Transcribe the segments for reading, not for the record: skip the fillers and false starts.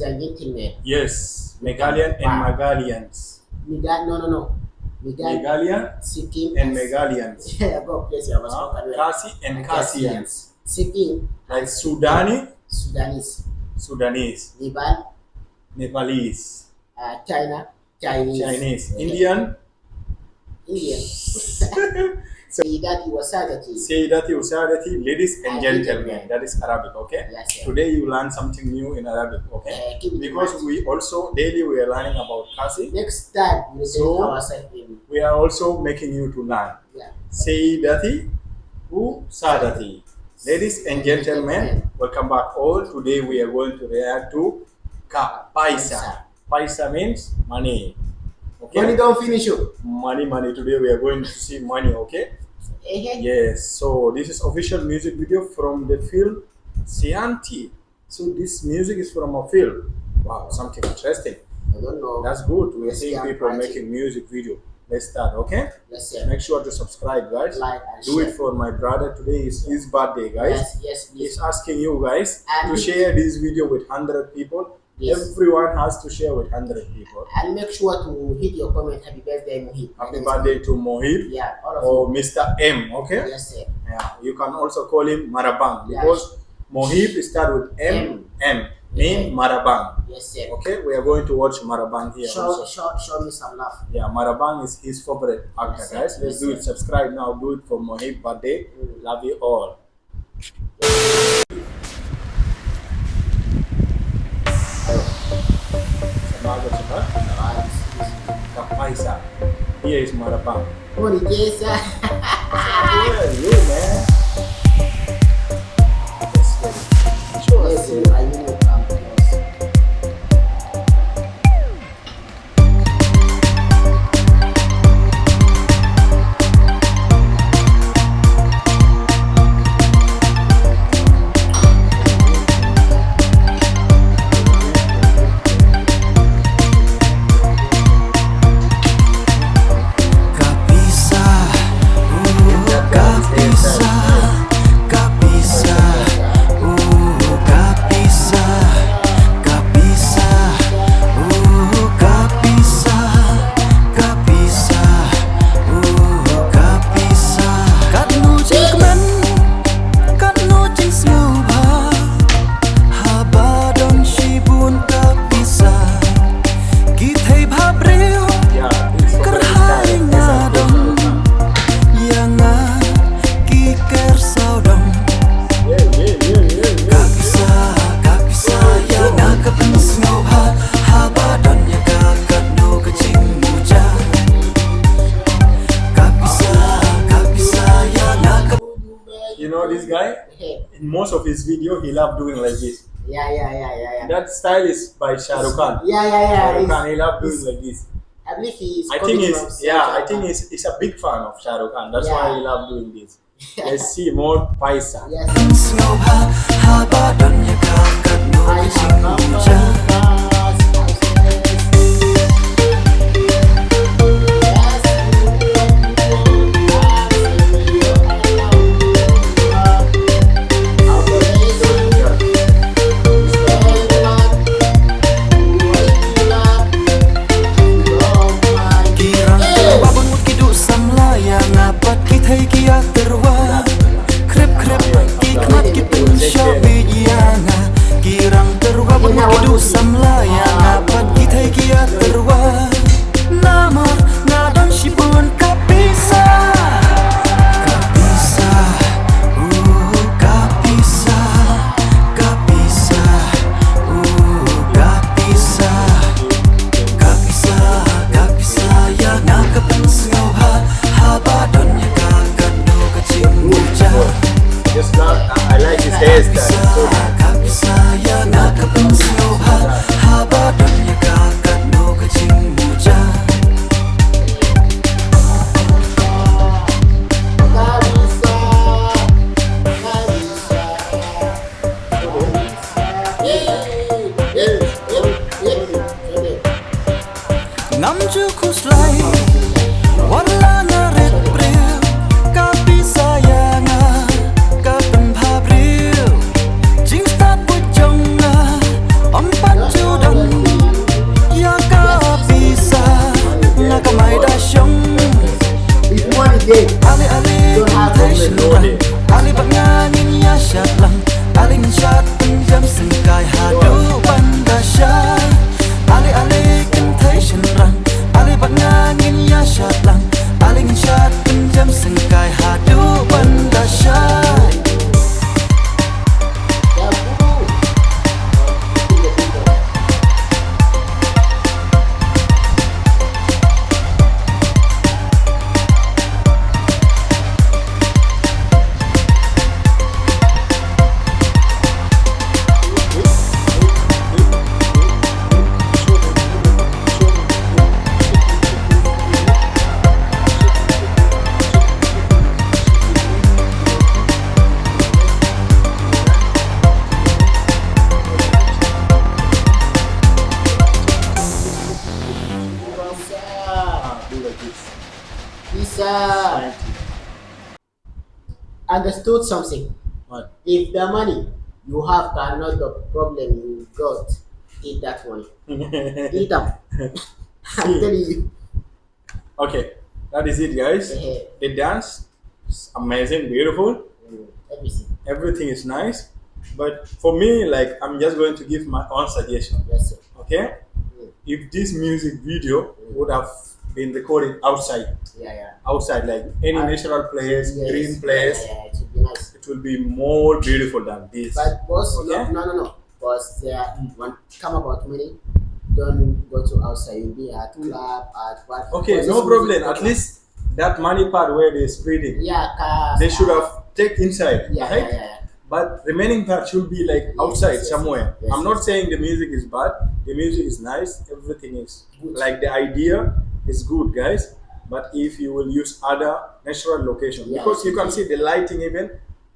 and gentlemen. Yes, Meghalayan and Meghalayans. No. Meghalaya Sikkim and Meghalayans. Yeah, God bless you. I was spoken well. Khasi and Khasihills. Sikkim, Like Sudanese, Nepal, Nepalese, China, Chinese, Indian. Sayyidati wa Sadati. Sayyidati Usadati, ladies and gentlemen. That is Arabic, okay? Yes, sir. Today you learn something new in Arabic, okay? Keep it in Because mind. we also daily we are learning about Khasi. Next time we will So, ourselves in. We are also making you to learn. Yeah. Sayyidati Usadati. Ladies and gentlemen, welcome back all. Today we are going to react to Ka Pisa. Paisa means money. Okay? Money don't finish you. Money. Today we are going to see money, okay? Yes, so this is official music video from the Flim Sianti. So this music is from a film. Wow, something interesting. I don't know. That's good. We're seeing Yeah, people right. making music video. Let's start, okay? Yes, sir. Make sure to subscribe, guys. Like and Do share. it for my brother. Today is his birthday, guys. Yes, please. He's asking you guys And to share this video with 100 people. Yes. Everyone has to share with 100 people. And make sure to hit your comment. Happy birthday, Mohib. Happy birthday to Mohib Yeah, all of or Mr. M, okay? you. Yes, sir. Yeah, you can also call him Marabang Yeah. because Mohib start with M. Name Marabang. Yes, sir. Okay, we are going to watch Marabang here also. Show me some love. Yeah, Marabang is his favorite actor, Yes, guys. Let's yes, do it. Subscribe now. Do it for Mohib birthday. Love you all. Ka Pisa. Here is Marabang. Money, yes, sir. Where are you, man? Yes, show us. Yes, sir. I know. You know this guy? In most of his video, he love doing like this. Yeah. That style is by Shah Rukh Khan. Yeah. Shah Rukh Khan, he love doing like this. I believe he's. I think he's a big fan of Shah Rukh Khan. That's why he love doing this. Let's see more Paisa. Yes. I like his hairstyle. sir. Understood something. What? If the money you have cannot the problem you got, eat that money. Eat them. I'm telling you. Okay, that is it, guys. The dance is amazing, beautiful. Everything. Everything is nice. But for me, like, I'm just going to give my own suggestion. Yes, sir. Okay? If this music video would have been recorded outside, Yeah. outside, like any natural place, Yes. green place, Yeah. It would be nice. it will be more beautiful than this. But boss, Okay? no. Boss, there when come about money, don't go to outside. You'll be at club, at what? Okay, Because no this problem. music At program- least that money part where they're spreading, Yeah, cars. they should have take inside, Yeah, right? yeah. But remaining part should be like outside yes, somewhere. yes, I'm not yes. saying the music is bad. The music is nice. Everything is Good. like the idea is good, guys. But if you will use other natural location, Yeah, because you can yeah. see the lighting even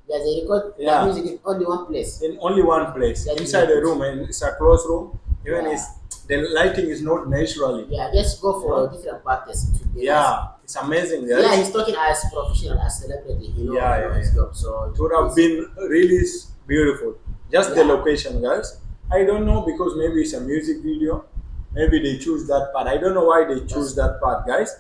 Yeah, they record Yeah. the music in only one place. in only one place That's inside good. the room, and it's a closed room. Even Yeah. it's the lighting is not naturally. Yeah, just go for Yeah. different parties. It would be nice. Yeah, it's amazing, guys. Yeah, he's talking as professional, as celebrity. He know, Yeah, he know yeah, his yeah. job. So It would have been really beautiful. Just the Yeah. location, guys. I don't know, because maybe it's a music video. Maybe they choose that part. I don't know why they choose that part, guys.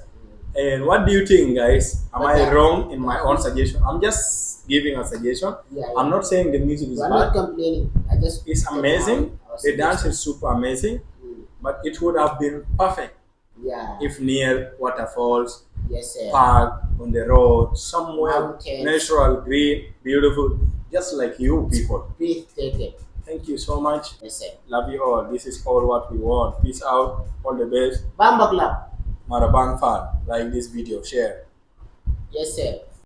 And what do you think, guys? Am I wrong in my own suggestion? I'm just giving a suggestion. Yeah. I'm not saying the music is We are not bad. complaining. I just It's tell amazing. our The dance suggestion. is super amazing. Mm. But it would have been perfect Yeah. if near waterfalls, Yes, sir. park, on the road, somewhere Mountains. natural, green, beautiful, just like you people. Please take it. Thank you so much. Yes, sir. Love you all. This is all what we want. Peace out. All the best. Bamba Club. Marabang fan. Like this video. Share. Yes, sir.